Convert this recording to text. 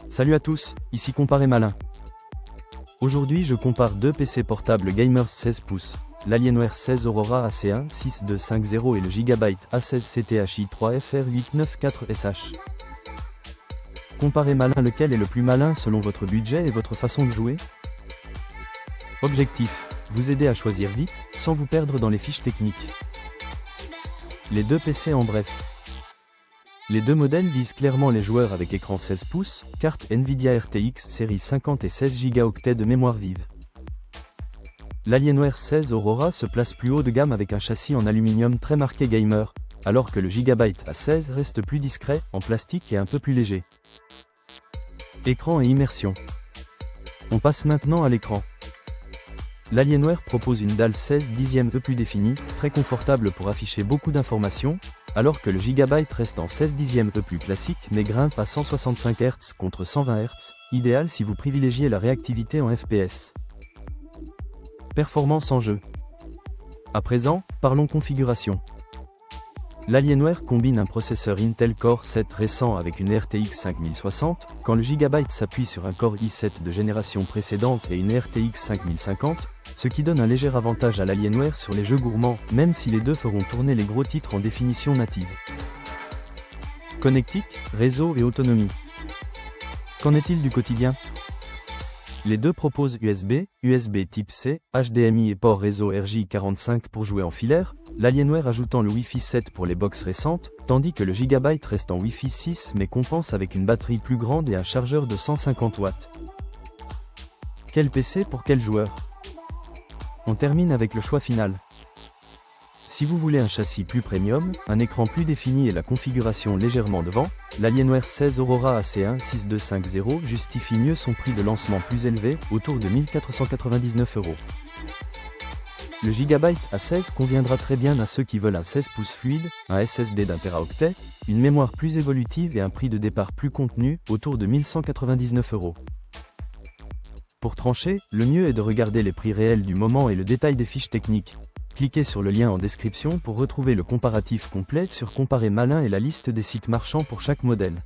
Salut à tous, ici Comparé Malin. Aujourd'hui je compare deux PC portables gamers 16 pouces, l'Alienware 16 Aurora AC1 6250 et le Gigabyte A16 CTHi 3 FR894SH. Comparé Malin, lequel est le plus malin selon votre budget et votre façon de jouer? Objectif, vous aider à choisir vite, sans vous perdre dans les fiches techniques. Les deux PC en bref. Les deux modèles visent clairement les joueurs avec écran 16 pouces, carte Nvidia RTX série 50 et 16 Go de mémoire vive. L'Alienware 16 Aurora se place plus haut de gamme avec un châssis en aluminium très marqué gamer, alors que le Gigabyte A16 reste plus discret, en plastique et un peu plus léger. Écran et immersion. On passe maintenant à l'écran. L'Alienware propose une dalle 16 dixièmes plus définie, très confortable pour afficher beaucoup d'informations, alors que le Gigabyte reste en 16 dixièmes plus classique mais grimpe à 165 Hz contre 120 Hz, idéal si vous privilégiez la réactivité en FPS. Performance en jeu. À présent, parlons configuration. L'Alienware combine un processeur Intel Core 7 récent avec une RTX 5060, quand le Gigabyte s'appuie sur un Core i7 de génération précédente et une RTX 5050, ce qui donne un léger avantage à l'Alienware sur les jeux gourmands, même si les deux feront tourner les gros titres en définition native. Connectique, réseau et autonomie. Qu'en est-il du quotidien? Les deux proposent USB, USB type C, HDMI et port réseau RJ45 pour jouer en filaire, l'Alienware ajoutant le Wi-Fi 7 pour les box récentes, tandis que le Gigabyte reste en Wi-Fi 6 mais compense avec une batterie plus grande et un chargeur de 150 watts. Quel PC pour quel joueur? On termine avec le choix final. Si vous voulez un châssis plus premium, un écran plus défini et la configuration légèrement devant, l'Alienware 16 Aurora AC1 6250 justifie mieux son prix de lancement plus élevé, autour de 1499 €. Le Gigabyte A16 conviendra très bien à ceux qui veulent un 16 pouces fluide, un SSD d'1 Teraoctet, une mémoire plus évolutive et un prix de départ plus contenu, autour de 1199 €. Pour trancher, le mieux est de regarder les prix réels du moment et le détail des fiches techniques. Cliquez sur le lien en description pour retrouver le comparatif complet sur Comparé Malin et la liste des sites marchands pour chaque modèle.